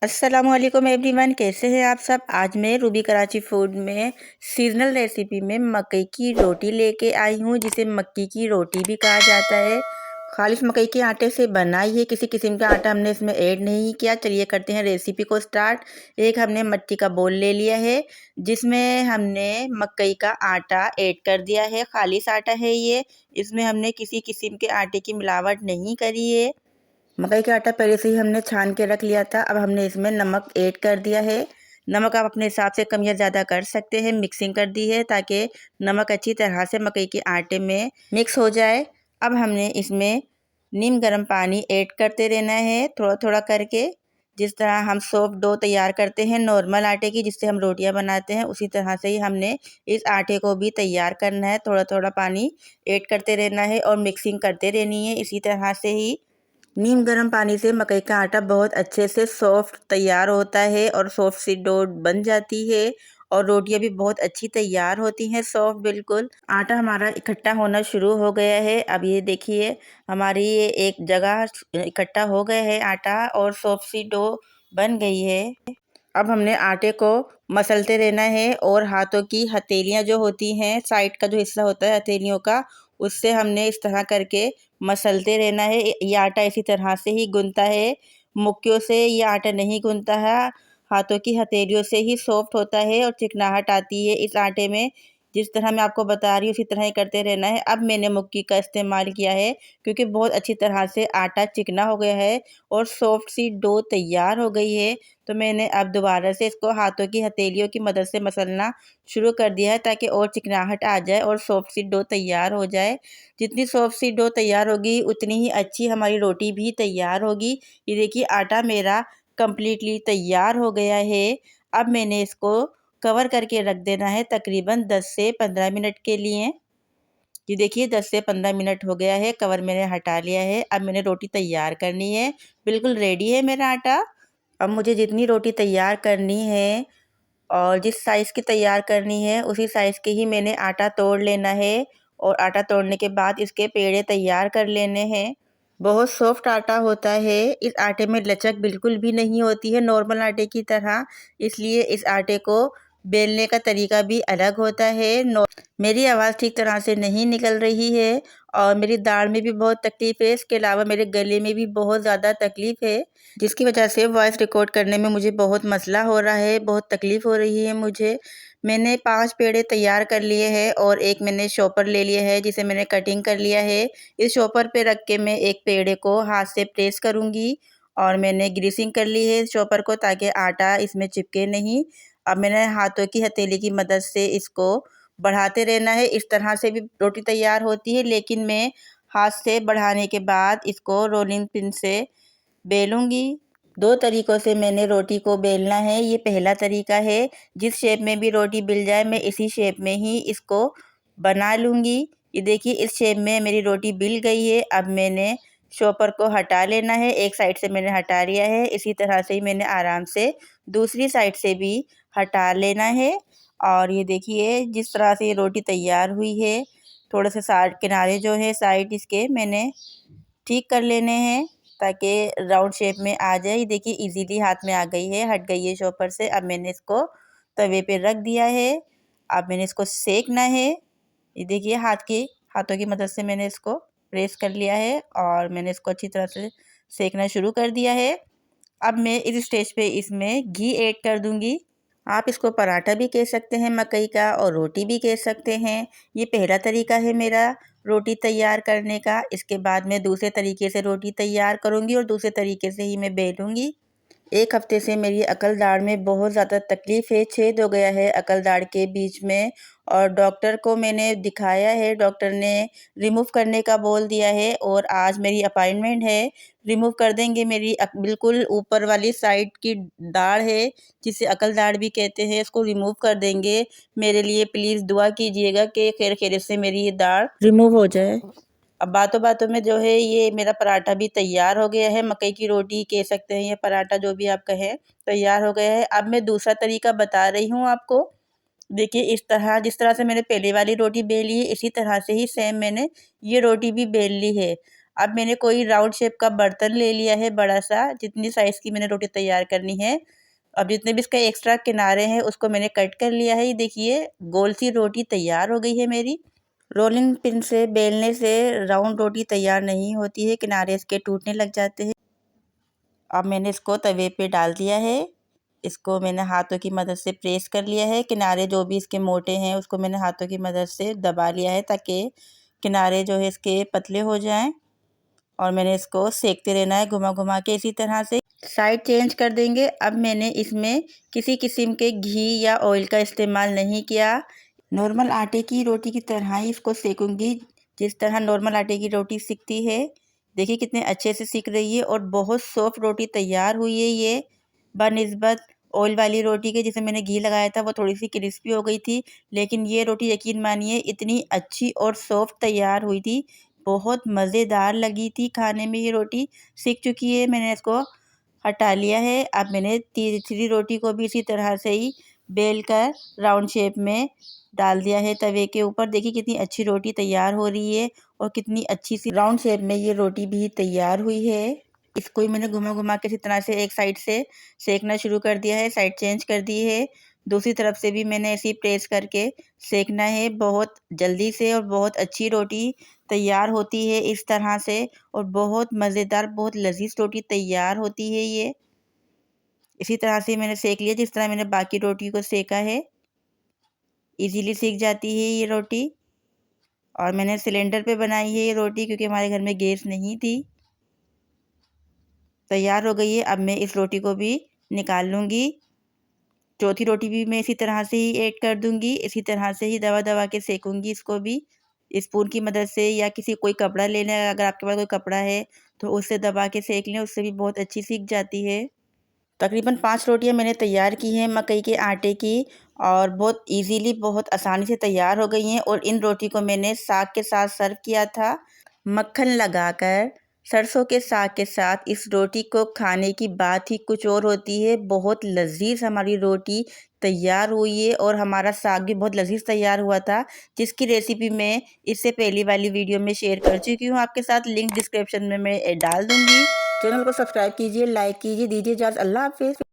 अस्सलामुअलैकुम एवरीवन, कैसे हैं आप सब। आज मैं रूबी कराची फूड में सीजनल रेसिपी में मकई की रोटी लेके आई हूँ, जिसे मक्की की रोटी भी कहा जाता है। खालिश मकई के आटे से बनाई है, किसी किस्म का आटा हमने इसमें ऐड नहीं किया। चलिए करते हैं रेसिपी को स्टार्ट। एक हमने मट्टी का बोल ले लिया है, जिसमें हमने मकई का आटा ऐड कर दिया है। खालिश आटा है ये, इसमें हमने किसी किस्म के आटे की मिलावट नहीं करी है। मकई का आटा पहले से ही हमने छान के रख लिया था। अब हमने इसमें नमक ऐड कर दिया है। नमक आप अपने हिसाब से कम या ज़्यादा कर सकते हैं। मिक्सिंग कर दी है ताकि नमक अच्छी तरह से मकई के आटे में मिक्स हो जाए। अब हमने इसमें नीम गर्म पानी ऐड करते रहना है, थोड़ा थोड़ा करके। जिस तरह हम सॉफ्ट डो तैयार करते हैं नॉर्मल आटे की, जिससे हम रोटियां बनाते हैं, उसी तरह से ही हमने इस आटे को भी तैयार करना है। थोड़ा थोड़ा पानी ऐड करते रहना है और मिक्सिंग करते रहनी है। इसी तरह से ही नीम गर्म पानी से मकई का आटा बहुत अच्छे से सॉफ्ट तैयार होता है और सॉफ्ट सी डो बन जाती है और रोटियां भी बहुत अच्छी तैयार होती हैं, सॉफ्ट बिल्कुल। आटा हमारा इकट्ठा होना शुरू हो गया है। अब ये देखिए, हमारी ये एक जगह इकट्ठा हो गया है आटा और सॉफ्ट सी डो बन गई है। अब हमने आटे को मसलते रहना है और हाथों की हथेलियां जो होती हैं, साइड का जो हिस्सा होता है हथेलियों का, उससे हमने इस तरह करके मसलते रहना है। ये आटा इसी तरह से ही गूंथता है, मुक्कियों से ये आटा नहीं गूंथता है। हाथों की हथेलियों से ही सॉफ्ट होता है और चिकनाहट आती है इस आटे में। जिस तरह मैं आपको बता रही हूँ उसी तरह ही करते रहना है। अब मैंने मुक्की का इस्तेमाल किया है क्योंकि बहुत अच्छी तरह से आटा चिकना हो गया है और सॉफ्ट सी डो तैयार हो गई है। तो मैंने अब दोबारा से इसको हाथों की हथेलियों की मदद से मसलना शुरू कर दिया है ताकि और चिकनाहट आ जाए और सॉफ्ट सी डो तैयार हो जाए। जितनी सॉफ्ट सी डो तैयार होगी उतनी ही अच्छी हमारी रोटी भी तैयार होगी। ये देखिए, आटा मेरा कम्प्लीटली तैयार हो गया है। अब मैंने इसको कवर करके रख देना है तकरीबन 10 से 15 मिनट के लिए। ये देखिए 10 से 15 मिनट हो गया है, कवर मैंने हटा लिया है। अब मैंने रोटी तैयार करनी है। बिल्कुल रेडी है मेरा आटा। अब मुझे जितनी रोटी तैयार करनी है और जिस साइज़ की तैयार करनी है उसी साइज़ के ही मैंने आटा तोड़ लेना है और आटा तोड़ने के बाद इसके पेड़े तैयार कर लेने हैं। बहुत सॉफ्ट आटा होता है, इस आटे में लचक बिल्कुल भी नहीं होती है नॉर्मल आटे की तरह। इसलिए इस आटे को बेलने का तरीका भी अलग होता है। मेरी आवाज़ ठीक तरह से नहीं निकल रही है और मेरी दाढ़ में भी बहुत तकलीफ़ है। इसके अलावा मेरे गले में भी बहुत ज़्यादा तकलीफ़ है, जिसकी वजह से वॉइस रिकॉर्ड करने में मुझे बहुत मसला हो रहा है, बहुत तकलीफ़ हो रही है मुझे। मैंने 5 पेड़े तैयार कर लिए हैं और एक मैंने शॉपर ले लिया है जिसे मैंने कटिंग कर लिया है। इस शॉपर पे रख के मैं एक पेड़े को हाथ से प्रेस करूँगी और मैंने ग्रीसिंग कर ली है इस शॉपर को ताकि आटा इसमें चिपके नहीं। अब मैंने हाथों की हथेली की मदद से इसको बढ़ाते रहना है। इस तरह से भी रोटी तैयार होती है, लेकिन मैं हाथ से बढ़ाने के बाद इसको रोलिंग पिन से बेलूँगी। 2 तरीक़ों से मैंने रोटी को बेलना है। ये पहला तरीका है, जिस शेप में भी रोटी बिल जाए मैं इसी शेप में ही इसको बना लूँगी। ये देखिए, इस शेप में मेरी रोटी बिल गई है। अब मैंने शॉपर को हटा लेना है। एक साइड से मैंने हटा लिया है, इसी तरह से ही मैंने आराम से दूसरी साइड से भी हटा लेना है। और ये देखिए, जिस तरह से ये रोटी तैयार हुई है, थोड़े से साइड किनारे जो है साइड इसके मैंने ठीक कर लेने हैं ताकि राउंड शेप में आ जाए। ये देखिए इजीली हाथ में आ गई है, हट गई है शॉपर से। अब मैंने इसको तवे पे रख दिया है। अब मैंने इसको सेकना है। ये देखिए हाथों की मदद से मैंने इसको प्रेस कर लिया है और मैंने इसको अच्छी तरह से सेकना शुरू कर दिया है। अब मैं इस स्टेज पे इसमें घी ऐड कर दूंगी। आप इसको पराठा भी कह सकते हैं मकई का और रोटी भी कह सकते हैं। ये पहला तरीका है मेरा रोटी तैयार करने का। इसके बाद मैं दूसरे तरीके से रोटी तैयार करूँगी और दूसरे तरीके से ही मैं बेलूँगी। 1 हफ्ते से मेरी अकल दाढ़ में बहुत ज़्यादा तकलीफ़ है, छेद हो गया है अकल दाढ़ के बीच में और डॉक्टर को मैंने दिखाया है। डॉक्टर ने रिमूव करने का बोल दिया है और आज मेरी अपॉइंटमेंट है। रिमूव कर देंगे मेरी बिल्कुल ऊपर वाली साइड की दाढ़ है, जिसे अकल दाढ़ भी कहते हैं, इसको रिमूव कर देंगे। मेरे लिए प्लीज़ दुआ कीजिएगा कि खैर खैरियत से मेरी ये दाढ़ रिमूव हो जाए। अब बातों बातों में जो है ये मेरा पराठा भी तैयार हो गया है। मकई की रोटी कह सकते हैं या पराठा जो भी आप कहें, तैयार हो गया है। अब मैं दूसरा तरीका बता रही हूँ आपको। देखिए, इस तरह जिस तरह से मैंने पहले वाली रोटी बेली है इसी तरह से ही सेम मैंने ये रोटी भी बेल ली है। अब मैंने कोई राउंड शेप का बर्तन ले लिया है बड़ा सा, जितनी साइज़ की मैंने रोटी तैयार करनी है। अब जितने भी इसके एक्स्ट्रा किनारे हैं उसको मैंने कट कर लिया है। ये देखिए गोल सी रोटी तैयार हो गई है मेरी। रोलिंग पिन से बेलने से राउंड रोटी तैयार नहीं होती है, किनारे इसके टूटने लग जाते हैं। अब मैंने इसको तवे पे डाल दिया है। इसको मैंने हाथों की मदद से प्रेस कर लिया है। किनारे जो भी इसके मोटे हैं उसको मैंने हाथों की मदद से दबा लिया है ताकि किनारे जो है इसके पतले हो जाएं। और मैंने इसको सेकते रहना है घुमा घुमा के इसी तरह से। साइड चेंज कर देंगे। अब मैंने इसमें किसी किस्म के घी या ऑयल का इस्तेमाल नहीं किया। नॉर्मल आटे की रोटी की तरह ही इसको सेकूंगी, जिस तरह नॉर्मल आटे की रोटी सिकती है। देखिए कितने अच्छे से सिक रही है और बहुत सॉफ्ट रोटी तैयार हुई है ये, बनिस्बत ऑयल वाली रोटी के जिसे मैंने घी लगाया था वो थोड़ी सी क्रिस्पी हो गई थी। लेकिन ये रोटी यकीन मानिए इतनी अच्छी और सॉफ्ट तैयार हुई थी, बहुत मज़ेदार लगी थी खाने में। ये रोटी सिक चुकी है, मैंने इसको हटा लिया है। अब मैंने तीसरी रोटी को भी इसी तरह से ही बेल कर राउंड शेप में डाल दिया है तवे के ऊपर। देखिए कितनी अच्छी रोटी तैयार हो रही है और कितनी अच्छी सी राउंड शेप में ये रोटी भी तैयार हुई है। इसको ही मैंने घुमा घुमा के इसी तरह से एक साइड से सेकना शुरू कर दिया है, साइड चेंज कर दी है। दूसरी तरफ से भी मैंने ऐसे ही प्रेस करके सेकना है। बहुत जल्दी से और बहुत अच्छी रोटी तैयार होती है इस तरह से, और बहुत मज़ेदार बहुत लजीज रोटी तैयार होती है ये। इसी तरह से मैंने सेक लिया जिस तरह मैंने बाकी रोटी को सेका है। इजीली सीख जाती है ये रोटी। और मैंने सिलेंडर पे बनाई है ये रोटी क्योंकि हमारे घर में गैस नहीं थी। तैयार हो गई है। अब मैं इस रोटी को भी निकाल लूँगी। चौथी रोटी भी मैं इसी तरह से ही ऐड कर दूँगी। इसी तरह से ही दबा दबा के सेकूँगी इसको भी स्पून की मदद से, या किसी कोई कपड़ा ले लें, अगर आपके पास कोई कपड़ा है तो उससे दबा के सेक लें, उससे भी बहुत अच्छी सीख जाती है। तकरीबन 5 रोटियां मैंने तैयार की हैं मकई के आटे की, और बहुत इजीली बहुत आसानी से तैयार हो गई हैं। और इन रोटी को मैंने साग के साथ सर्व किया था। मक्खन लगाकर सरसों के साग के साथ इस रोटी को खाने की बात ही कुछ और होती है। बहुत लजीज हमारी रोटी तैयार हुई है और हमारा साग भी बहुत लजीज तैयार हुआ था, जिसकी रेसिपी मैं इससे पहली वाली वीडियो में शेयर कर चुकी हूँ आपके साथ। लिंक डिस्क्रिप्शन में मैं डाल दूँगी। चैनल को सब्सक्राइब कीजिए, लाइक कीजिए, दीजिए इजाज़त। अल्लाह हाफ़िज़।